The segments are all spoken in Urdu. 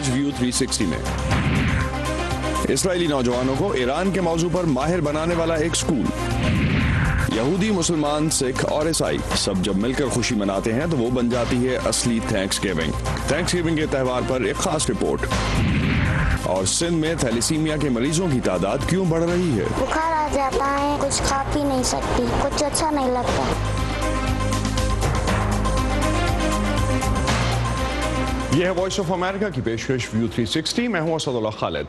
آج ویو 360 میں اسرائیلی نوجوانوں کو ایران کے موضوع پر ماہر بنانے والا ایک سکول. یہودی، مسلمان، سکھ اور عیسائی سب جب مل کر خوشی مناتے ہیں تو وہ بن جاتی ہے اصلی تھینکس گیونگ. تھینکس گیونگ کے تہوار پر ایک خاص رپورٹ. اور سندھ میں تھیلیسیمیا کے مریضوں کی تعداد کیوں بڑھ رہی ہے؟ بخار آ جاتا ہے، کچھ کھا پی نہیں سکتی، کچھ اچھا نہیں لگتا. یہ ہے وائس آف امریکہ کی پیشکش ویو 360. میں ہوں اسد اللہ خالد.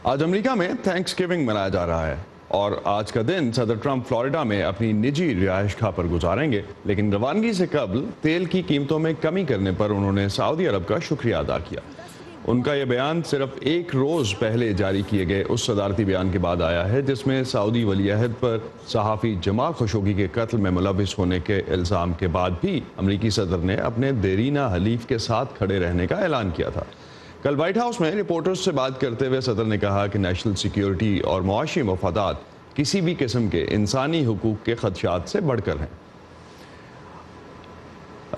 آج امریکہ میں تھینکس گیونگ منایا جا رہا ہے اور آج کا دن صدر ٹرمپ فلوریڈا میں اپنی نجی رہائش گاہ پر گزاریں گے. لیکن روانگی سے قبل تیل کی قیمتوں میں کمی کرنے پر انہوں نے سعودی عرب کا شکریہ ادا کیا. ان کا یہ بیان صرف ایک روز پہلے جاری کیے گئے اس صدارتی بیان کے بعد آیا ہے جس میں سعودی ولی عہد پر صحافی جمال خشوگی کے قتل میں ملوث ہونے کے الزام کے بعد بھی امریکی صدر نے اپنے دیرینہ حلیف کے ساتھ کھڑے رہنے کا اعلان کیا تھا. کل وائٹ ہاؤس میں رپورٹرز سے بات کرتے ہوئے صدر نے کہا کہ نیشنل سیکیورٹی اور معاشی مفادات کسی بھی قسم کے انسانی حقوق کے خدشات سے بڑھ کر ہیں.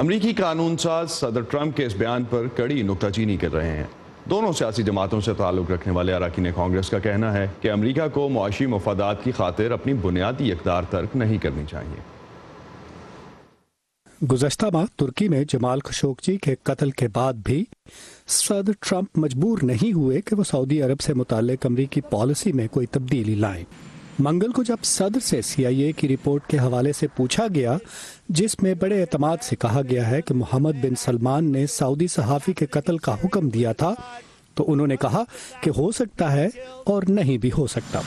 امریکی قانون ساز صدر ٹرمپ کے اس بیان پر کڑی نکتہ چینی کر رہے ہیں. دونوں سیاسی جماعتوں سے تعلق رکھنے والے اراکین کانگریس کا کہنا ہے کہ امریکہ کو معاشی مفادات کی خاطر اپنی بنیادی اقدار ترک نہیں کرنی چاہیے. گزشتہ ماہ ترکی میں جمال خشوگی کے قتل کے بعد بھی صدر ٹرمپ مجبور نہیں ہوئے کہ وہ سعودی عرب سے متعلق امریکی پالیسی میں کوئی تبدیلی لائیں. منگل کو جب صدر سے CIA کی رپورٹ کے حوالے سے پوچھا گیا جس میں بڑے اعتماد سے کہا گیا ہے کہ محمد بن سلمان نے سعودی صحافی کے قتل کا حکم دیا تھا تو انہوں نے کہا کہ ہو سکتا ہے اور نہیں بھی ہو سکتا.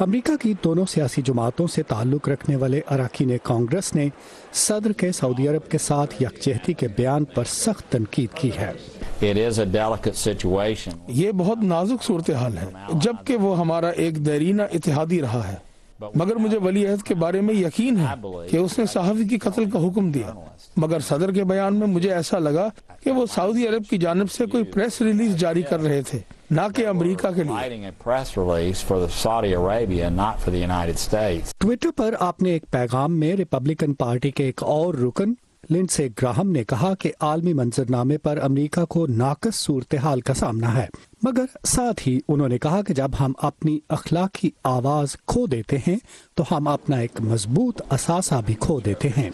امریکہ کی دونوں سیاسی جماعتوں سے تعلق رکھنے والے اراکین کانگریس نے صدر کے سعودی عرب کے ساتھ یکجہتی کے بیان پر سخت تنقید کی ہے. یہ بہت نازک صورتحال ہے جبکہ وہ ہمارا ایک دیرینہ اتحادی رہا ہے، مگر مجھے ولی عہد کے بارے میں یقین ہے کہ اس نے صحافی کی قتل کا حکم دیا. مگر صدر کے بیان میں مجھے ایسا لگا کہ وہ سعودی عرب کی جانب سے کوئی پریس ریلیز جاری کر رہے تھے، نہ کہ امریکہ کے لیے. ٹویٹر پر آپ نے ایک پیغام میں ریپبلکن پارٹی کے ایک اور رکن لنڈسے گراہم نے کہا کہ عالمی منظرنامے پر امریکہ کو ناقص صورتحال کا سامنا ہے، مگر ساتھ ہی انہوں نے کہا کہ جب ہم اپنی اخلاقی آواز کھو دیتے ہیں تو ہم اپنا ایک مضبوط اثاثہ بھی کھو دیتے ہیں.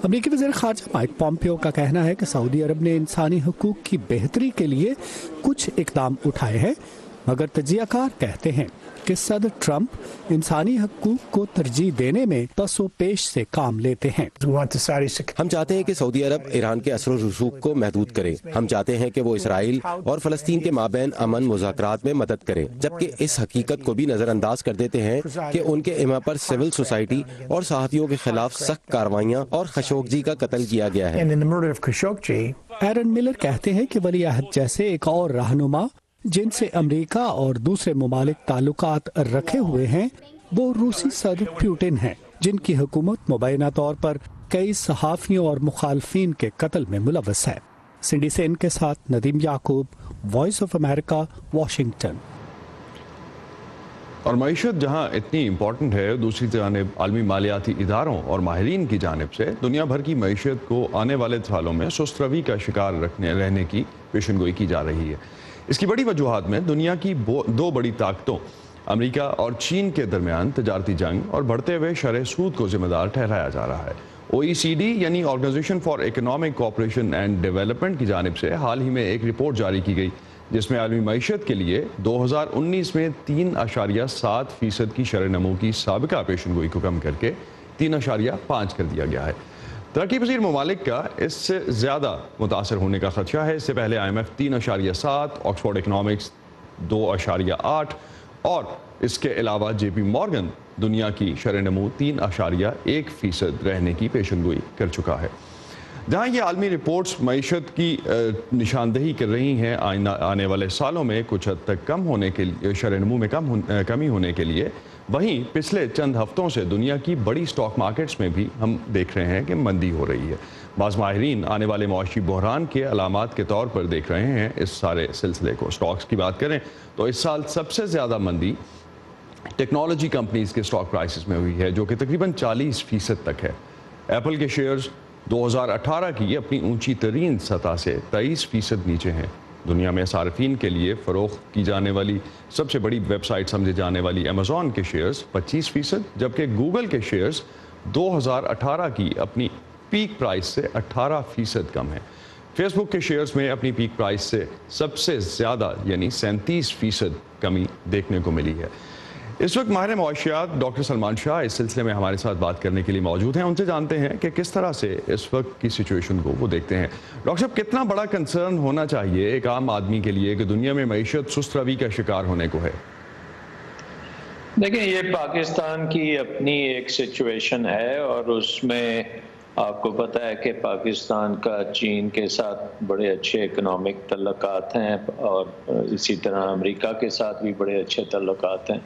امریکی وزیر خارجہ مائک پومپیو کا کہنا ہے کہ سعودی عرب نے انسانی حقوق کی بہتری کے لیے کچھ اقدام اٹھائے ہیں، مگر تجزیہ کار کہتے ہیں کہ صدر ٹرمپ انسانی حقوق کو ترجیح دینے میں پس و پیش سے کام لیتے ہیں. ہم چاہتے ہیں کہ سعودی عرب ایران کے اثر و رسوخ کو محدود کرے. ہم چاہتے ہیں کہ وہ اسرائیل اور فلسطین کے مابین امن مذاکرات میں مدد کرے، جبکہ اس حقیقت کو بھی نظر انداز کر دیتے ہیں کہ ان کے اما پر سول سوسائٹی اور صحافیوں کے خلاف سخت کارروائیاں اور خشوگی کا قتل کیا گیا ہے. ایرن ملر کہتے ہیں کہ ولی عہد جیسے ایک اور رہنما جن سے امریکہ اور دوسرے ممالک تعلقات رکھے ہوئے ہیں وہ روسی صدر پیوٹن ہیں، جن کی حکومت مبینہ طور پر کئی صحافیوں اور مخالفین کے قتل میں ملوث ہے. سنڈی سین کے ساتھ ندیم یعقوب، وائس آف امریکہ، واشنگٹن. اور معیشت جہاں اتنی امپورٹنٹ ہے، دوسری جانب عالمی مالیاتی اداروں اور ماہرین کی جانب سے دنیا بھر کی معیشت کو آنے والے سالوں میں سست روی کا شکار رہنے کی پیشن گوئی کی جا رہی ہے. اس کی بڑی وجوہات میں دنیا کی دو بڑی طاقتوں امریکہ اور چین کے درمیان تجارتی جنگ اور بڑھتے ہوئے شرح سود کو ذمہ دار ٹھہرایا جا رہا ہے. OECD یعنی organization for economic cooperation and development کی جانب سے حال ہی میں ایک رپورٹ جاری کی گئی جس میں عالمی معیشت کے لیے 2019 میں 3.7% کی شرح نمو کی سابقہ پیشن گوئی کو کم کر کے 3.5 کر دیا گیا ہے. ترقی پذیر ممالک کا اس سے زیادہ متاثر ہونے کا خدشہ ہے. اس سے پہلے IMF 3.7، آکسفورڈ اکنامکس 2.8 اور اس کے علاوہ JP مورگن دنیا کی شرح نمو 3.1% رہنے کی پیشن گوئی کر چکا ہے. جہاں یہ عالمی رپورٹس معیشت کی نشاندہی کر رہی ہیں آنے والے سالوں میں کچھ حد تک کم ہونے کے لیے، شرح نمو میں کمی ہونے کے لیے، وہیں پچھلے چند ہفتوں سے دنیا کی بڑی سٹاک مارکیٹس میں بھی ہم دیکھ رہے ہیں کہ مندی ہو رہی ہے. بعض ماہرین آنے والے معاشی بحران کے علامات کے طور پر دیکھ رہے ہیں اس سارے سلسلے کو. سٹاکس کی بات کریں تو اس سال سب سے زیادہ مندی ٹیکنالوجی کمپنیز کے سٹاک پرائسز میں ہوئی ہے جو کہ تقریباً 40% تک ہے. ایپل کے شیئرز 2018 کی اپنی اونچی ترین سطح سے 23% نیچے ہیں۔ دنیا میں صارفین کے لیے فروخت کی جانے والی سب سے بڑی ویب سائٹ سمجھے جانے والی امیزون کے شیئرز 25%، جبکہ گوگل کے شیئرز 2018 کی اپنی پیک پرائس سے 18% کم ہیں۔ فیس بک کے شیئرز میں اپنی پیک پرائس سے سب سے زیادہ یعنی 37% کمی دیکھنے کو ملی ہے۔ اس وقت ماہر معاشیات ڈاکٹر سلمان شاہ اس سلسلے میں ہمارے ساتھ بات کرنے کے لیے موجود ہیں۔ ان سے جانتے ہیں کہ کس طرح سے اس وقت کی سچویشن کو وہ دیکھتے ہیں۔ ڈاکٹر صاحب، کتنا بڑا کنسرن ہونا چاہیے ایک عام آدمی کے لیے کہ دنیا میں معیشت سست روی کا شکار ہونے کو ہے؟ دیکھیں، یہ پاکستان کی اپنی ایک سچویشن ہے اور اس میں آپ کو پتہ ہے کہ پاکستان کا چین کے ساتھ بڑے اچھے اکنامک تعلقات ہیں اور اسی طرح امریکہ کے ساتھ بھی بڑے اچھے تعلقات ہیں،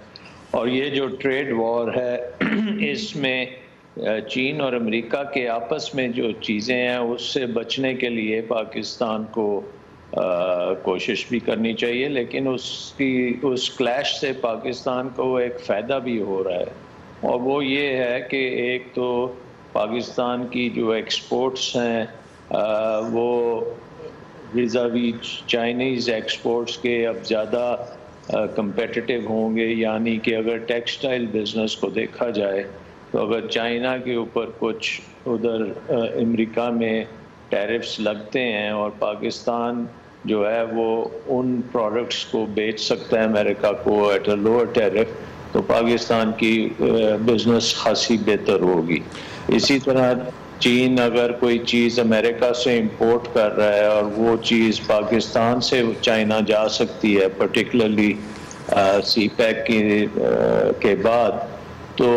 اور یہ جو ٹریڈ وار ہے اس میں چین اور امریکہ کے آپس میں جو چیزیں ہیں اس سے بچنے کے لیے پاکستان کو کوشش بھی کرنی چاہیے، لیکن اس کلیش سے پاکستان کو ایک فائدہ بھی ہو رہا ہے، اور وہ یہ ہے کہ ایک تو پاکستان کی جو ایکسپورٹس ہیں وہ ویزاوی چائنیز ایکسپورٹس کے اب زیادہ کمپیٹیٹیو ہوں گے، یعنی کہ اگر ٹیکسٹائل بزنس کو دیکھا جائے تو اگر چائنا کے اوپر کچھ ادھر امریکہ میں ٹیرفز لگتے ہیں اور پاکستان جو ہے وہ ان پروڈکٹس کو بیچ سکتا ہے امریکہ کو ایٹ اے لوور ٹیرف، تو پاکستان کی بزنس خاصی بہتر ہوگی۔ اسی طرح چین اگر کوئی چیز امریکہ سے امپورٹ کر رہا ہے اور وہ چیز پاکستان سے چائنا جا سکتی ہے، پرٹیکولرلی سی پیک کے بعد، تو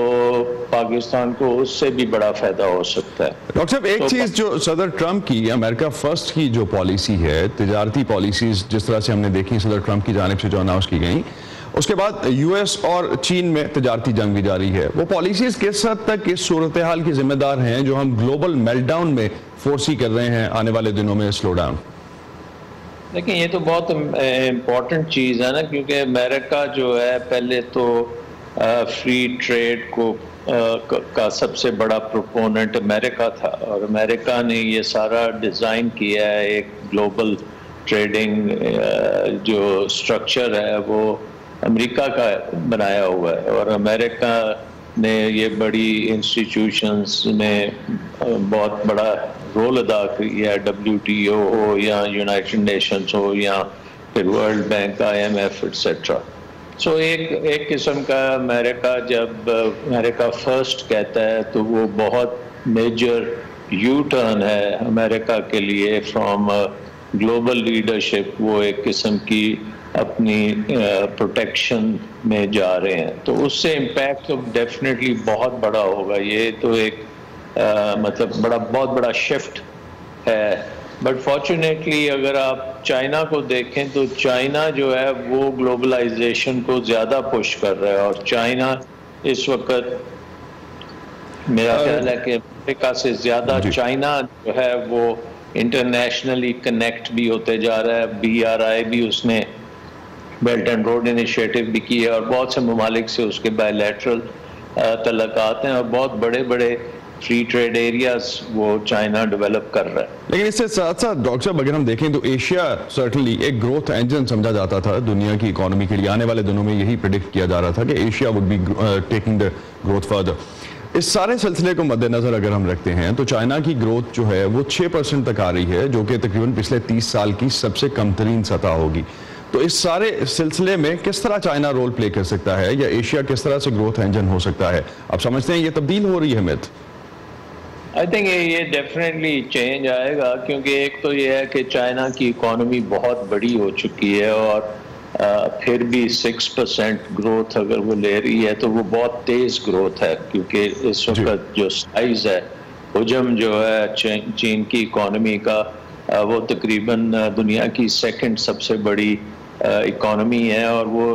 پاکستان کو اس سے بھی بڑا فائدہ ہو سکتا ہے۔ ڈاکٹر صاحب، ایک چیز جو صدر ٹرمپ کی امریکہ فرسٹ کی جو پالیسی ہے، تجارتی پالیسیز جس طرح سے ہم نے دیکھی صدر ٹرمپ کی جانب سے جو اناؤنس کی گئیں، اس کے بعد یو ایس اور چین میں تجارتی جنگ بھی جاری ہے، وہ پالیسیز کس حد تک اس صورتحال کی ذمہ دار ہیں جو ہم گلوبل میلٹ ڈاؤن میں فورسی کر رہے ہیں آنے والے دنوں میں سلو ڈاؤن؟ لیکن یہ تو بہت امپورٹنٹ چیز ہے نا، کیونکہ امریکہ جو ہے پہلے تو فری ٹریڈ کا سب سے بڑا پروپوننٹ امریکہ تھا، اور امریکہ نے یہ سارا ڈیزائن کیا ہے، ایک گلوبل ٹریڈنگ جو سٹرکچر ہے وہ امریکہ کا بنایا ہوا ہے، اور امریکہ نے یہ بڑی انسٹیٹیوشنز میں بہت بڑا رول ادا کیا، WTO ہو یا یونائٹڈ نیشنز ہو یا پھر ورلڈ بینک، IMF ایٹسیٹرا۔ سو ایک قسم کا امریکہ جب امریکہ فرسٹ کہتا ہے تو وہ بہت میجر یو ٹرن ہے امریکہ کے لیے فرام گلوبل لیڈرشپ، وہ ایک قسم کی اپنی پروٹیکشن میں جا رہے ہیں، تو اس سے امپیکٹ تو ڈیفینیٹلی بہت بڑا ہوگا۔ یہ تو ایک مطلب بہت بڑا شفٹ ہے، بٹ فارچونیٹلی اگر آپ چائنا کو دیکھیں تو چائنا جو ہے وہ گلوبلائزیشن کو زیادہ پش کر رہا ہے، اور چائنا اس وقت میرا خیال ہے کہ امریکہ سے زیادہ چائنا جو ہے وہ انٹرنیشنلی کنیکٹ بھی ہوتے جا رہا ہے۔ BRI بھی اس نے بیلٹ اینڈ روڈ انیشیٹو بھی کی ہے، اور بہت سے ممالک سے اس کے بائی لیٹرل تعلقات ہیں، اور بہت بڑے بڑے فری ٹریڈ ایریاز وہ چائنا ڈیولپ کر رہا ہے۔ لیکن اس سے ساتھ ساتھ ڈاکٹر صاحب اگر ہم دیکھیں تو ایشیا سرٹنلی ایک گروتھ انجن سمجھا جاتا تھا دنیا کی اکانومی کے لیے، آنے والے دنوں میں یہی پریڈکٹ کیا جا رہا تھا کہ Asia would be taking the growth further. اس سارے سلسلے کو مد نظر اگر ہم رکھتے ہیں تو چائنا کی گروتھ جو ہے وہ 6% تک آ رہی ہے، جو کہ تقریباً پچھلے 30 سال کی سب سے کم ترین سطح ہوگی۔ تو اس سارے سلسلے میں کس طرح چائنا رول پلے کر سکتا ہے، یا ایشیا کس طرح سے گروتھ انجن ہو سکتا ہے؟ آپ سمجھتے ہیں یہ تبدیل ہو رہی ہے میتھ؟ آئی تھنک یہ ڈیفینیٹلی چینج آئے گا، کیونکہ ایک تو یہ ہے کہ چائنا کی اکانومی بہت بڑی ہو چکی ہے، اور پھر بھی 6% گروتھ اگر وہ لے رہی ہے تو وہ بہت تیز گروتھ ہے، کیونکہ اس وقت جو سائز ہے، حجم جو ہے چین کی اکانومی کا، وہ تقریباً دنیا کی سیکنڈ سب سے بڑی اکانومی ہے، اور وہ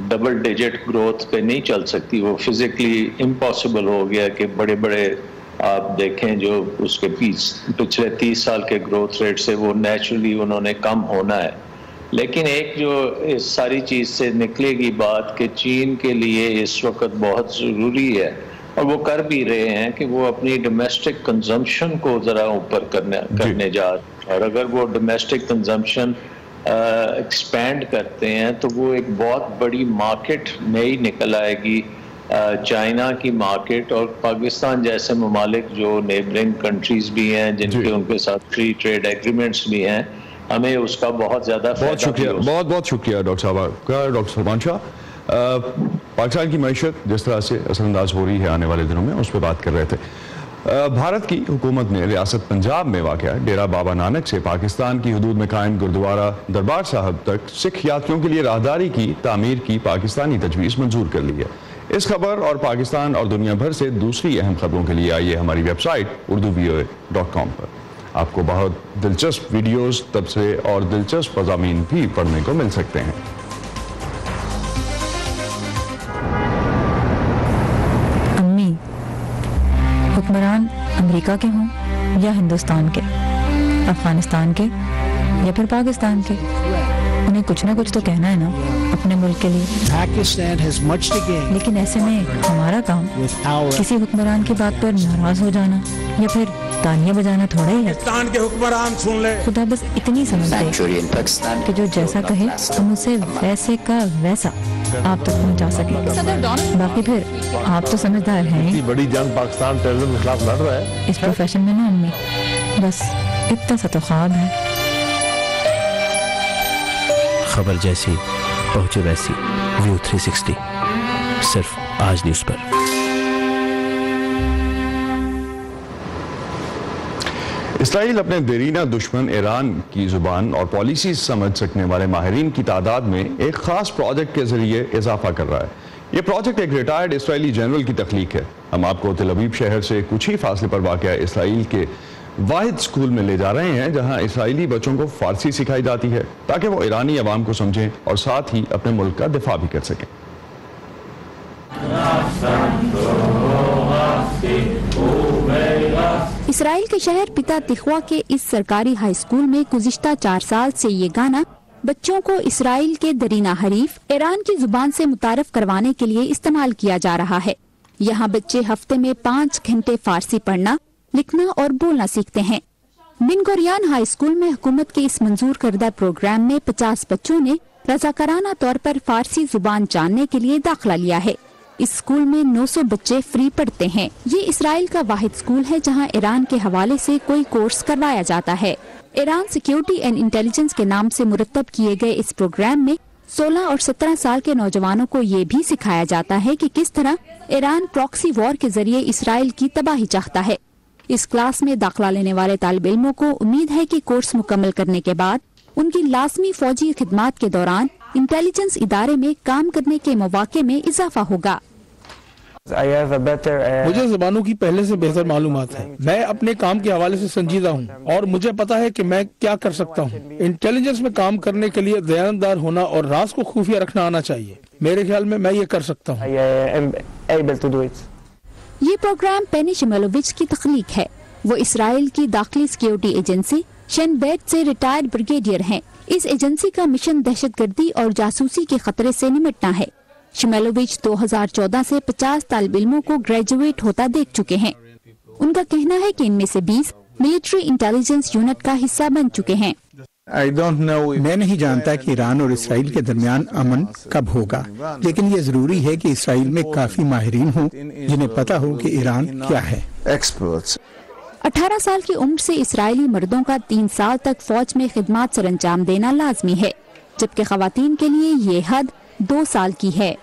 ڈبل ڈیجٹ گروتھ پہ نہیں چل سکتی، وہ فزیکلی امپاسبل ہو گیا کہ بڑے بڑے آپ دیکھیں جو اس کے پچھلے 30 سال کے گروتھ ریٹ سے وہ نیچرلی انہوں نے کم ہونا ہے۔ لیکن ایک جو اس ساری چیز سے نکلے گی بات کہ چین کے لیے اس وقت بہت ضروری ہے اور وہ کر بھی رہے ہیں کہ وہ اپنی ڈومیسٹک کنزمپشن کو ذرا اوپر کرنے جا رہے ہیں، اور اگر وہ ڈومیسٹک کنزمپشن ایکسپینڈ کرتے ہیں تو وہ ایک بہت بڑی مارکیٹ نئی نکل آئے گی، چائنا کی مارکیٹ، اور پاکستان جیسے ممالک جو نیبرنگ کنٹریز بھی ہیں جن کے ان کے ساتھ فری ٹریڈ ایگریمنٹس بھی ہیں، ہمیں اس کا بہت زیادہ فائدہ بھی ہو۔ بہت شکریہ ڈاکٹر صاحب کا۔ ڈاکٹر سلمان شاہ، پاکستان کی معیشت جس طرح سے اثر انداز ہو رہی ہے آنے والے دنوں میں، اس پہ بات کر رہے تھے۔ بھارت کی حکومت نے ریاست پنجاب میں واقع ڈیرہ بابا نانک سے پاکستان کی حدود میں قائم گردوارہ دربار صاحب تک سکھ یاتریوں کے لیے راہداری کی تعمیر کی پاکستانی تجویز منظور کر لی ہے۔ اس خبر اور پاکستان اور دنیا بھر سے دوسری اہم خبروں کے لیے آئیے ہماری ویب سائٹ urduvoa.com پر۔ آپ کو بہت دلچسپ ویڈیوز، تبصرے اور دلچسپ مضامین بھی پڑھنے کو مل سکتے ہیں۔ امی، حکمران امریکہ کے ہوں یا ہندوستان کے، افغانستان کے یا پھر پاکستان کے، انہیں کچھ نہ کچھ تو کہنا ہے نا اپنے ملک کے لیے۔ لیکن ایسے میں ہمارا کام کسی حکمران کی بات پر ناراض ہو جانا یا پھر تالیاں بجانا تھوڑا ہی ہے۔ خدا بس اتنی سمجھ دے کہ جو جیسا کہے ہم اسے ویسے کا ویسا آپ تک پہنچا سکیں۔ باقی پھر آپ تو سمجھدار ہیں، بڑی جنگ پاکستان ٹیررزم کے خلاف لڑ رہا ہے اس پروفیشن میں نا امی، بس اتنا سا تو خواب ہے۔ خبر جیسی پہنچے ویسی، ویو 360 صرف آج نیوز پر۔ اسرائیل اپنے دیرینہ دشمن ایران کی زبان اور پالیسیز سمجھ سکنے والے ماہرین کی تعداد میں ایک خاص پروجیکٹ کے ذریعے اضافہ کر رہا ہے۔ یہ پروجیکٹ ایک ریٹائرڈ اسرائیلی جنرل کی تخلیق ہے۔ ہم آپ کو تل ابیب شہر سے کچھ ہی فاصلے پر واقع اسرائیل کے واحد اسکول میں لے جا رہے ہیں جہاں اسرائیلی بچوں کو فارسی سکھائی جاتی ہے تاکہ وہ ایرانی عوام کو سمجھیں اور ساتھ ہی اپنے ملک کا دفاع بھی کر سکیں۔ اسرائیل کے شہر پتا تخوا کے اس سرکاری ہائی اسکول میں گزشتہ 4 سال سے یہ گانا بچوں کو اسرائیل کے درینہ حریف ایران کی زبان سے متعارف کروانے کے لیے استعمال کیا جا رہا ہے۔ یہاں بچے ہفتے میں 5 گھنٹے فارسی پڑھنا، لکھنا اور بولنا سیکھتے ہیں۔ بن گوریان ہائی اسکول میں حکومت کے اس منظور کردہ پروگرام میں 50 بچوں نے رضاکارانہ طور پر فارسی زبان جاننے کے لیے داخلہ لیا ہے۔ اس اسکول میں 900 بچے فری پڑھتے ہیں۔ یہ اسرائیل کا واحد اسکول ہے جہاں ایران کے حوالے سے کوئی کورس کروایا جاتا ہے۔ ایران سیکیورٹی اینڈ انٹیلیجنس کے نام سے مرتب کیے گئے اس پروگرام میں 16 اور 17 سال کے نوجوانوں کو یہ بھی سکھایا جاتا ہے کہ کس طرح ایران پراکسی وار کے ذریعے اسرائیل کی تباہی چاہتا ہے۔ اس کلاس میں داخلہ لینے والے طالب علموں کو امید ہے کہ کورس مکمل کرنے کے بعد ان کی لازمی فوجی خدمات کے دوران انٹیلیجنس ادارے میں کام کرنے کے مواقع میں اضافہ ہوگا۔ مجھے زبانوں کی پہلے سے بہتر معلومات ہے۔ میں اپنے کام کے حوالے سے سنجیدہ ہوں اور مجھے پتا ہے کہ میں کیا کر سکتا ہوں۔ انٹیلیجنس میں کام کرنے کے لیے دیانتدار ہونا اور راز کو خفیہ رکھنا آنا چاہیے۔ میرے خیال میں یہ کر سکتا ہوں۔ یہ پروگرام پینی شملووچ کی تخلیق ہے۔ وہ اسرائیل کی داخلی سیکیورٹی ایجنسی شین بیٹ سے ریٹائرڈ بریگیڈیئر ہیں۔ اس ایجنسی کا مشن دہشت گردی اور جاسوسی کے خطرے سے نمٹنا ہے۔ شملووچ 2014 سے 50 طالب علموں کو گریجویٹ ہوتا دیکھ چکے ہیں۔ ان کا کہنا ہے کہ ان میں سے 20 ملٹری انٹیلیجنس یونٹ کا حصہ بن چکے ہیں۔ میں نہیں جانتا کہ ایران اور اسرائیل کے درمیان امن کب ہوگا، لیکن یہ ضروری ہے کہ اسرائیل میں کافی ماہرین ہوں جنہیں پتا ہو کہ ایران کیا ہے۔ 18 سال کی عمر سے اسرائیلی مردوں کا 3 سال تک فوج میں خدمات سر انجام دینا لازمی ہے، جبکہ خواتین کے لیے یہ حد 2 سال کی ہے۔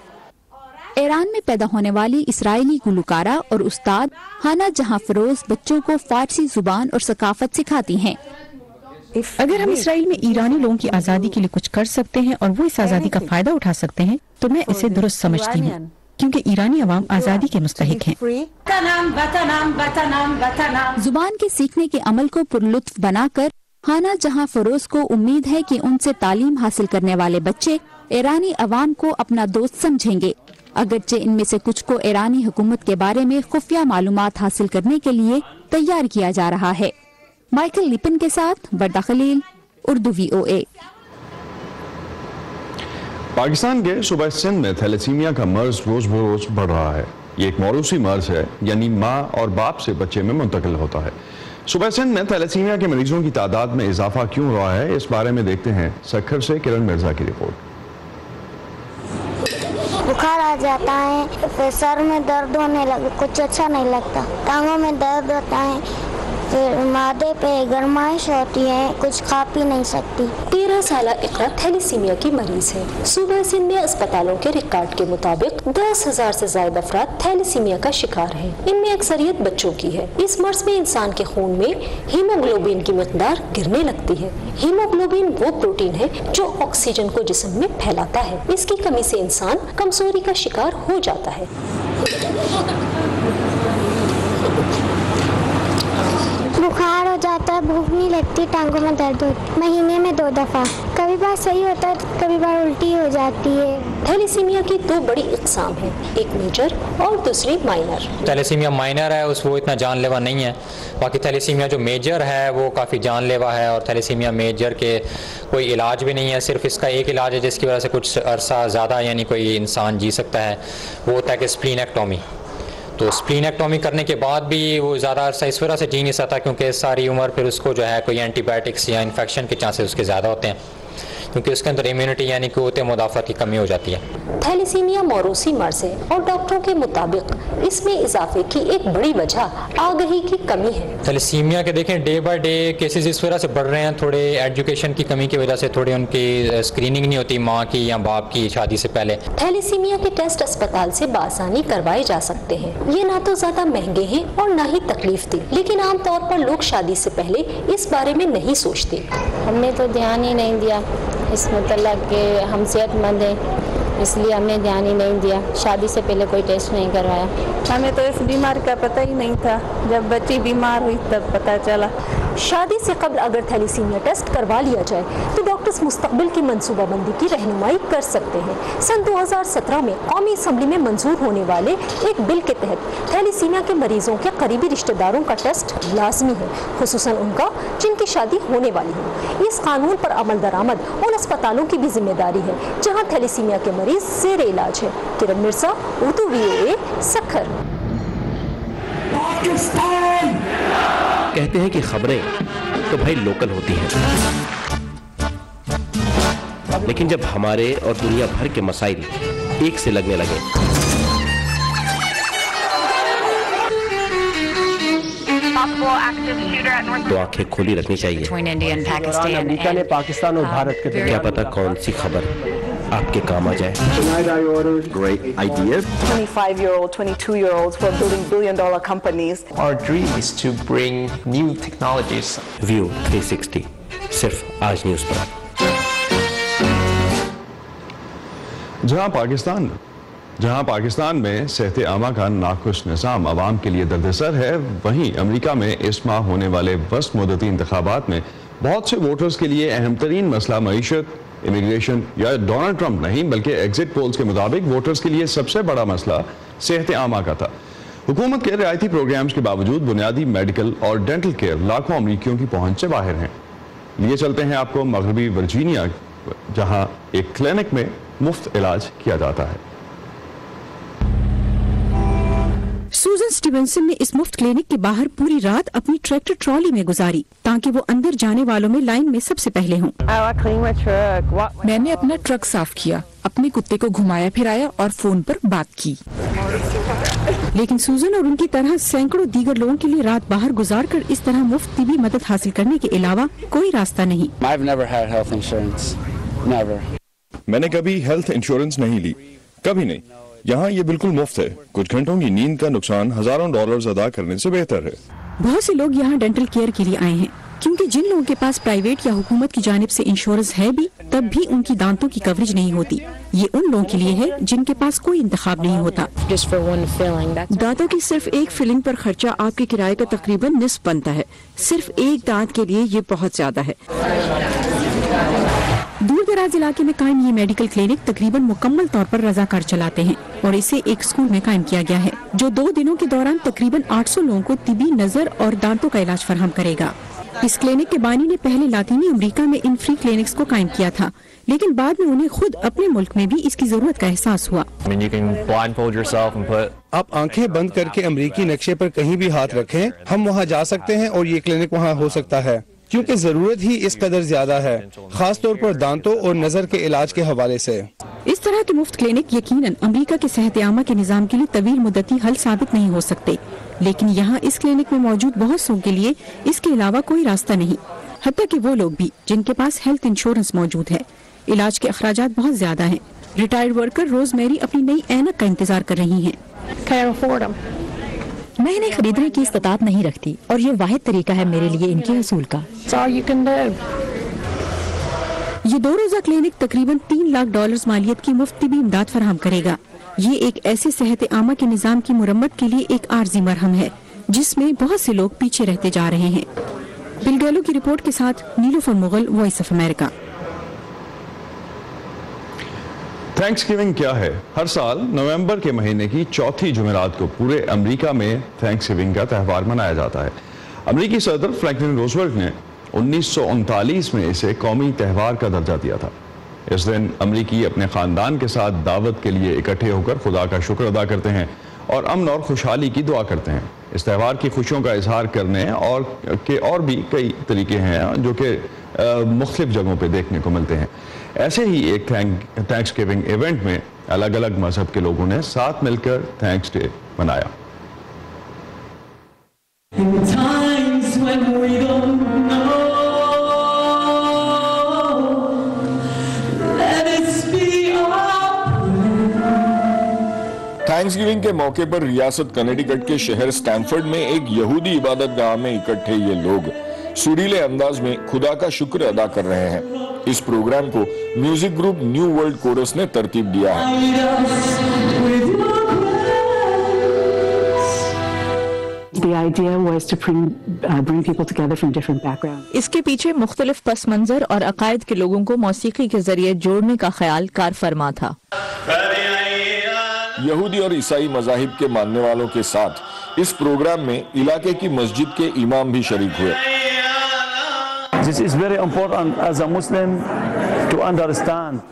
ایران میں پیدا ہونے والی اسرائیلی گلوکارہ اور استاد ہانا جہاں فروز بچوں کو فارسی زبان اور ثقافت سکھاتی ہیں۔ اگر ہم اسرائیل میں ایرانی لوگوں کی آزادی کے لیے کچھ کر سکتے ہیں اور وہ اس آزادی کا فائدہ اٹھا سکتے ہیں تو میں اسے درست سمجھتی ہوں، کیونکہ ایرانی عوام آزادی کے مستحق ہیں۔ زبان کے سیکھنے کے عمل کو پرلطف بنا کر ہانا جہاں فروز کو امید ہے کہ ان سے تعلیم حاصل کرنے والے بچے ایرانی عوام کو اپنا دوست سمجھیں گے، اگرچہ ان میں سے کچھ کو ایرانی حکومت کے بارے میں خفیہ معلومات حاصل کرنے کے لیے تیار کیا جا رہا ہے۔ مائیکل لیپن کے ساتھ بردا خلیل، اردو VOA۔ پاکستان کے صوبہ سندھ میں تھیلیسیمیا کا مرض روز بروز بڑھ رہا ہے۔ یہ ایک موروثی مرض ہے، یعنی ماں اور باپ سے بچے میں منتقل ہوتا ہے۔ صوبہ سندھ میں تھیلیسیمیا کے مریضوں کی تعداد میں اضافہ کیوں ہوا ہے، اس بارے میں دیکھتے ہیں سکھر سے کرن مرزا کی رپورٹ۔ بخار آ جاتا ہے، پھر سر میں درد ہونے لگا، کچھ اچھا نہیں لگتا، ٹانگوں میں درد ہوتا ہے، پھر معدے پہ گرمائش ہوتی ہے، کچھ کھا پی نہیں سکتی۔ 13 سالہ اقرا تھیلیسیمیا کی مریض ہے۔ صوبہ سندھ میں اسپتالوں کے ریکارڈ کے مطابق 10,000 سے زائد افراد تھیلیسیمیا کا شکار ہیں۔ ان میں اکثریت بچوں کی ہے۔ اس مرض میں انسان کے خون میں ہیموگلوبین کی مقدار گرنے لگتی ہے۔ ہیموگلوبین وہ پروٹین ہے جو آکسیجن کو جسم میں پھیلاتا ہے۔ اس کی کمی سے انسان کمزوری کا شکار ہو جاتا ہے۔ بخار ہو جاتا ہے، بھوک نہیں لگتی، ٹانگوں میں درد ہوتی، مہینے میں 2 دفعہ، کبھی بار صحیح ہوتا ہے، کبھی بار الٹی ہو جاتی ہے۔ تھیلیسیمیا کی 2 بڑی اقسام ہیں، ایک میجر اور دوسری مائنر۔ تھیلیسیمیا مائنر ہے، وہ اتنا جان لیوا نہیں ہے، باقی تھیلیسیمیا جو میجر ہے وہ کافی جان لیوا ہے، اور تھیلیسیمیا میجر کے کوئی علاج بھی نہیں ہے، صرف اس کا ایک علاج ہے جس کی وجہ سے کچھ عرصہ زیادہ یعنی کوئی انسان جی سکتا ہے، وہ ہوتا ہے کہ اسپلینیکٹومی۔ تو اسپلینیکٹومی کرنے کے بعد بھی وہ زیادہ عرصہ اس وجہ سے جی نہیں سکتا کیونکہ ساری عمر پھر اس کو جو ہے کوئی اینٹی بائیوٹکس یا انفیکشن کے چانسز اس کے زیادہ ہوتے ہیں، کیونکہ اس کے اندر امیونٹی یعنی قوت مدافعت کی کمی ہو جاتی ہے۔ تھیلیسیمیا موروثی مرض ہے اور ڈاکٹروں کے مطابق اس میں اضافے کی ایک بڑی وجہ آگہی کی کمی ہے۔ تھیلیسیمیا کے دیکھیں ڈے بائی ڈے کیسز اس وجہ سے بڑھ رہے ہیں، تھوڑے ایجوکیشن کی کمی کی وجہ سے، تھوڑی ان کی اسکریننگ نہیں ہوتی ماں کی یا باپ کی شادی سے پہلے۔ تھیلیسیمیا کے ٹیسٹ اسپتال سے بآسانی کروائے جا سکتے ہیں۔ یہ نہ تو زیادہ مہنگے ہیں اور نہ ہی تکلیف دہ، لیکن عام طور پر لوگ شادی سے پہلے اس بارے میں نہیں سوچتے۔ ہم نے تو دھیان ہی نہیں دیا اس متعلق کہ ہم صحت مند ہیں، اس لیے ہم نے دھیان ہی نہیں دیا، شادی سے پہلے کوئی ٹیسٹ نہیں کروایا۔ ہمیں تو اس بیماری کا پتہ ہی نہیں تھا، جب بچی بیمار ہوئی تب پتہ چلا۔ شادی سے قبل اگر تھیلیسیمیا ٹیسٹ کروا لیا جائے تو ڈاکٹرز مستقبل کی منصوبہ بندی کی رہنمائی کر سکتے ہیں۔ سن 2017 میں قومی اسمبلی میں منظور ہونے والے ایک بل کے تحت تھیلیسیمیا کے مریضوں کے قریبی رشتہ داروں کا ٹیسٹ لازمی ہے، خصوصاً ان کا جن کی شادی ہونے والی ہے۔ اس قانون پر عمل درآمد ان اسپتالوں کی بھی ذمہ داری ہے جہاں تھیلیسیمیا کے مریض زیر علاج ہے۔ کرن مرزا، اردو VOA، سکھر۔ کہتے ہیں کہ خبریں تو بھائی لوکل ہوتی ہیں، لیکن جب ہمارے اور دنیا بھر کے مسائل ایک سے لگنے لگے تو آنکھیں کھلی رکھنی چاہیے۔ امریکہ نے پاکستان اور بھارت کے کیا پتہ کون سی خبر آپ کے کام آ جائے۔ Great idea. 25-year-old, 22-year-olds who are building billion-dollar companies. Our dream is to bring new technologies. View 360 صرف آج نیوز پر۔ جہاں پاکستان میں صحت عامہ کا ناقص نظام عوام کے لیے دردسر ہے، وہیں امریکہ میں اس ماہ ہونے والے وسط مدتی انتخابات میں بہت سے ووٹرز کے لیے اہم ترین مسئلہ معیشت، امیگریشن یا ڈونلڈ ٹرمپ نہیں بلکہ ایگزٹ پولز کے مطابق ووٹرز کے لیے سب سے بڑا مسئلہ صحت عامہ کا تھا۔ حکومت کے رعایتی پروگرامز کے باوجود بنیادی میڈیکل اور ڈینٹل کیئر لاکھوں امریکیوں کی پہنچ سے باہر ہیں۔ لیے چلتے ہیں آپ کو مغربی ورجینیا، جہاں ایک کلینک میں مفت علاج کیا جاتا ہے۔ سوزن سٹیونسن نے اس مفت کلینک کے باہر پوری رات اپنی ٹریکٹر ٹرالی میں گزاری تاکہ وہ اندر جانے والوں میں لائن میں سب سے پہلے ہوں۔ میں نے اپنا ٹرک صاف کیا، اپنے کتے کو گھمایا پھرایا اور فون پر بات کی۔ لیکن سوزن اور ان کی طرح سینکڑوں دیگر لوگوں کے لیے رات باہر گزار کر اس طرح مفت طبی مدد حاصل کرنے کے علاوہ کوئی راستہ نہیں۔ میں نے کبھی ہیلتھ انشورنس نہیں لی، کبھی نہیں۔ یہاں یہ بالکل مفت ہے، کچھ گھنٹوں کی نیند کا نقصان ہزاروں ڈالرز ادا کرنے سے بہتر ہے۔ بہت سے لوگ یہاں ڈینٹل کیئر کے لیے آئے ہیں کیونکہ جن لوگوں کے پاس پرائیویٹ یا حکومت کی جانب سے انشورنس ہے بھی تب بھی ان کی دانتوں کی کوریج نہیں ہوتی۔ یہ ان لوگوں کے لیے ہے جن کے پاس کوئی انتخاب نہیں ہوتا۔ دانتوں کی صرف ایک فلنگ پر خرچہ آپ کے کرائے کا تقریباً نصف بنتا ہے۔ صرف ایک دانت کے لیے یہ بہت زیادہ ہے۔ دور دراز علاقے میں قائم یہ میڈیکل کلینک تقریباً مکمل طور پر رضاکار چلاتے ہیں اور اسے ایک اسکول میں قائم کیا گیا ہے جو 2 دنوں کے دوران تقریباً 800 لوگوں کو طبی، نظر اور دانتوں کا علاج فراہم کرے گا۔ اس کلینک کے بانی نے پہلے لاطینی امریکہ میں ان فری کلینکس کو قائم کیا تھا، لیکن بعد میں انہیں خود اپنے ملک میں بھی اس کی ضرورت کا احساس ہوا۔ آپ آنکھیں بند کر کے امریکی نقشے پر کہیں بھی ہاتھ رکھیں، ہم وہاں جا سکتے ہیں اور یہ کلینک وہاں ہو سکتا ہے، کیونکہ ضرورت ہی اس قدر زیادہ ہے، خاص طور پر دانتوں اور نظر کے علاج کے حوالے سے۔ اس طرح کے مفت کلینک یقیناً امریکہ کے صحت عامہ کے نظام کے لیے طویل مدتی حل ثابت نہیں ہو سکتے، لیکن یہاں اس کلینک میں موجود بہت سو کے لیے اس کے علاوہ کوئی راستہ نہیں، حتیٰ کہ وہ لوگ بھی جن کے پاس ہیلتھ انشورنس موجود ہے۔ علاج کے اخراجات بہت زیادہ ہیں۔ ریٹائرڈ ورکر روز میری اپنی نئی اینک کا انتظار کر رہی ہیں۔ میں انہیں خریدنے کی استطاعت نہیں رکھتی اور یہ واحد طریقہ ہے میرے لیے ان کے حصول کا۔ یہ 2 روزہ کلینک تقریباً $3 لاکھ مالیت کی مفت طبی امداد فراہم کرے گا۔ یہ ایک ایسے صحت عامہ کے نظام کی مرمت کے لیے ایک عارضی مرہم ہے جس میں بہت سے لوگ پیچھے رہتے جا رہے ہیں۔ بل گیلو کی رپورٹ کے ساتھ Nilofar Mughal, voice of America. Thanksgiving کیا ہے؟ ہر سال نومبر کے مہینے کی چوتھی جمعرات کو پورے امریکہ میں تھینکس گیونگ کا تہوار منایا جاتا ہے۔ امریکی صدر فرینکلن روزویلٹ نے 1939 میں اسے قومی تہوار کا درجہ دیا تھا۔ اس دن امریکی اپنے خاندان کے ساتھ دعوت کے لیے اکٹھے ہو کر خدا کا شکر ادا کرتے ہیں اور امن اور خوشحالی کی دعا کرتے ہیں۔ اس تہوار کی خوشیوں کا اظہار کرنے اور بھی کئی طریقے ہیں جو کہ مختلف جگہوں پہ دیکھنے کو ملتے ہیں۔ ایسے ہی ایک تھینکس گیونگ ایونٹ میں الگ الگ مذہب کے لوگوں نے ساتھ مل کر تھینکس ڈے منایا۔ تھینکس گیونگ کے موقع پر ریاست کنیڈیکٹ کے شہر سٹینفرڈ میں ایک یہودی عبادت گاہ میں اکٹھے یہ لوگ سریلے انداز میں خدا کا شکر ادا کر رہے ہیں۔ اس پروگرام کو music group new world course نے ترتیب دیا ہے۔ اس کے پیچھے مختلف پس منظر اور عقائد کے لوگوں کو موسیقی کے ذریعے جوڑنے کا خیال کار فرما تھا۔ یہودی اور عیسائی مذاہب کے ماننے والوں کے ساتھ اس پروگرام میں علاقے کی مسجد کے امام بھی شریک ہوئے۔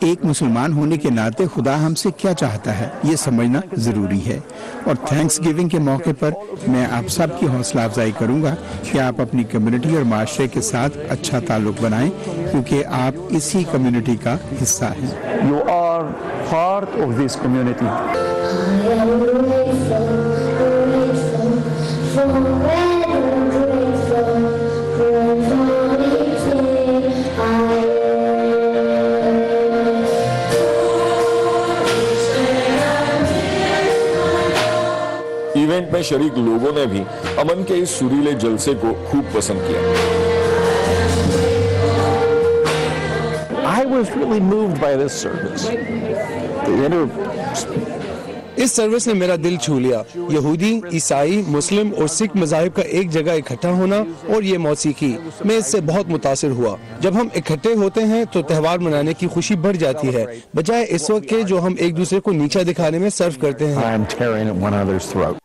ایک مسلمان ہونے کے ناطے خدا ہم سے کیا چاہتا ہے یہ سمجھنا ضروری ہے، اور تھینکس گیونگ کے موقع پر میں آپ سب کی حوصلہ افزائی کروں گا کہ آپ اپنی کمیونٹی اور معاشرے کے ساتھ اچھا تعلق بنائیں، کیونکہ آپ اسی کمیونٹی کا حصہ ہیں۔ You are part of this community. Event میں شریک لوگوں نے بھی امن کے اس سریلے جلسے کو خوب پسند کیا۔ I was really moved by this service. اس سروس نے میرا دل چھو لیا۔ یہودی، عیسائی، مسلم اور سکھ مذاہب کا ایک جگہ اکٹھا ہونا اور یہ موسیقی، میں اس سے بہت متاثر ہوا۔ جب ہم اکٹھے ہوتے ہیں تو تہوار منانے کی خوشی بڑھ جاتی ہے، بجائے اس وقت کے جو ہم ایک دوسرے کو نیچا دکھانے میں صرف کرتے ہیں۔ I'm tearing at one another's throat.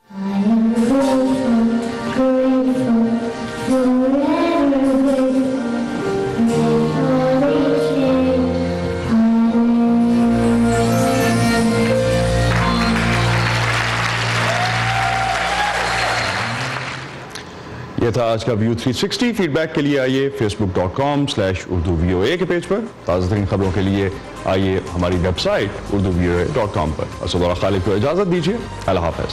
یہ تھا آج کا ویو 360۔ فیڈ بیک کے لیے آئیے facebook.com/urduvoa کے پیج پر۔ تازہ ترین خبروں کے لیے آئیے ہماری ویب سائٹ urduvoa.com پر۔ اسد اللہ خالق کو اجازت دیجیے، اللہ حافظ۔